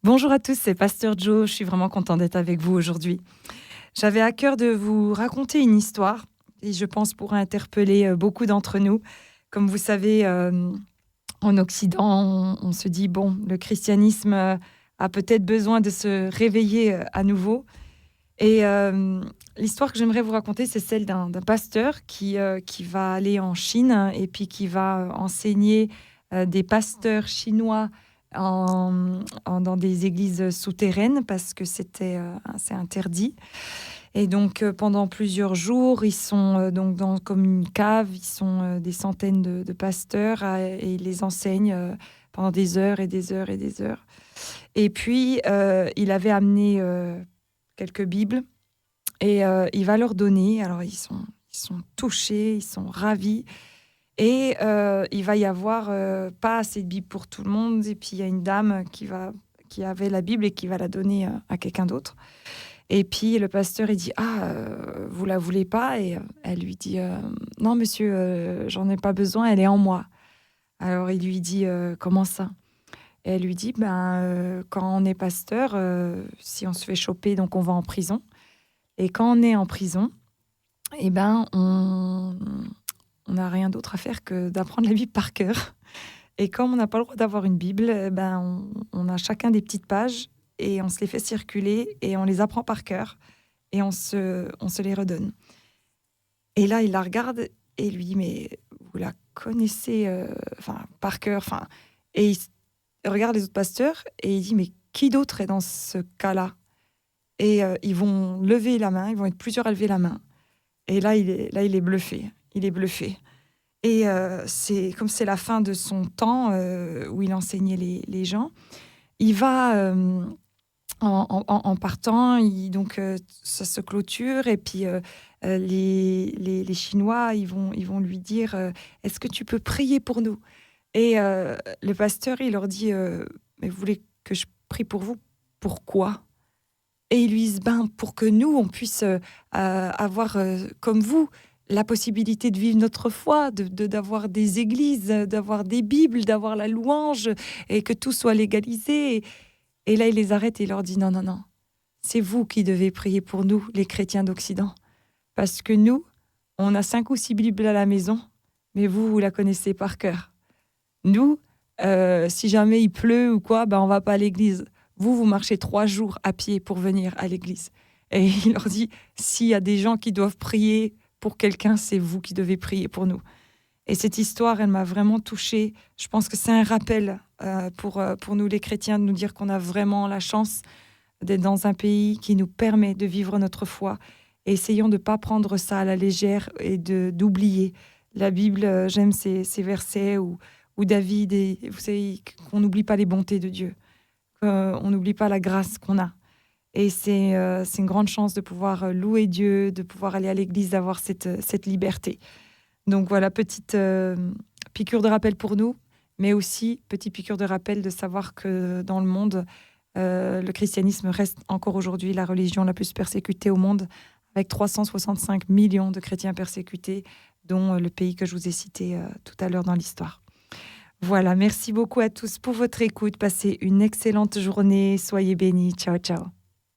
Bonjour à tous, c'est Pasteur Joe. Je suis vraiment contente d'être avec vous aujourd'hui. J'avais à cœur de vous raconter une histoire et je pense pourra interpeller beaucoup d'entre nous. Comme vous savez, en Occident, on se dit, bon, le christianisme a peut-être besoin de se réveiller à nouveau. Et l'histoire que j'aimerais vous raconter, c'est celle d'un pasteur qui va aller en Chine et puis qui va enseigner des pasteurs chinois dans des églises souterraines parce que c'est interdit. Et donc, pendant plusieurs jours, ils sont donc comme une cave, ils sont des centaines de pasteurs et ils les enseignent pendant des heures et des heures et des heures. Et puis, il avait amené quelques Bibles et il va leur donner. Alors, ils sont touchés, ils sont ravis. Et il va y avoir pas assez de Bible pour tout le monde. Et puis, il y a une dame qui avait la Bible et qui va la donner à quelqu'un d'autre. Et puis, le pasteur, il dit, « Ah, vous la voulez pas ?» Et elle lui dit, « Non, monsieur, j'en ai pas besoin, elle est en moi. » Alors, il lui dit, « Comment ça ?» Et elle lui dit, quand on est pasteur, si on se fait choper, donc on va en prison. Et quand on est en prison, eh ben, on n'a rien d'autre à faire que d'apprendre la Bible par cœur. Et comme on n'a pas le droit d'avoir une Bible, on a chacun des petites pages et on se les fait circuler et on les apprend par cœur et on se les redonne. Et là, il la regarde et il lui dit, mais vous la connaissez par cœur. Et il regarde les autres pasteurs et il dit, mais qui d'autre est dans ce cas-là? Et ils vont lever la main, ils vont être plusieurs à lever la main. Et là, il est bluffé. Il est bluffé. Et comme c'est la fin de son temps où il enseignait les gens, il va, en partant, donc ça se clôture et puis les Chinois, ils vont lui dire est-ce que tu peux prier pour nous? Et le pasteur, il leur dit mais vous voulez que je prie pour vous? Pourquoi? Et ils lui disent pour que nous, on puisse avoir, comme vous, la possibilité de vivre notre foi, d'avoir des églises, d'avoir des Bibles, d'avoir la louange, et que tout soit légalisé. Et là, il les arrête et il leur dit, non, non, non, c'est vous qui devez prier pour nous, les chrétiens d'Occident. Parce que nous, on a 5 ou 6 Bibles à la maison, mais vous la connaissez par cœur. Nous, si jamais il pleut ou quoi, on va pas à l'église. Vous marchez 3 jours à pied pour venir à l'église. Et il leur dit, s'il y a des gens qui doivent prier pour quelqu'un, c'est vous qui devez prier pour nous. Et cette histoire, elle m'a vraiment touchée. Je pense que c'est un rappel pour nous les chrétiens de nous dire qu'on a vraiment la chance d'être dans un pays qui nous permet de vivre notre foi. Et essayons de ne pas prendre ça à la légère et d'oublier. La Bible, j'aime ces versets où David, vous savez, qu'on n'oublie pas les bontés de Dieu, qu'on n'oublie pas la grâce qu'on a. Et c'est une grande chance de pouvoir louer Dieu, de pouvoir aller à l'église, d'avoir cette liberté. Donc voilà, petite piqûre de rappel pour nous, mais aussi petite piqûre de rappel de savoir que dans le monde, le christianisme reste encore aujourd'hui la religion la plus persécutée au monde, avec 365 millions de chrétiens persécutés, dont le pays que je vous ai cité tout à l'heure dans l'histoire. Voilà, merci beaucoup à tous pour votre écoute. Passez une excellente journée. Soyez bénis. Ciao, ciao.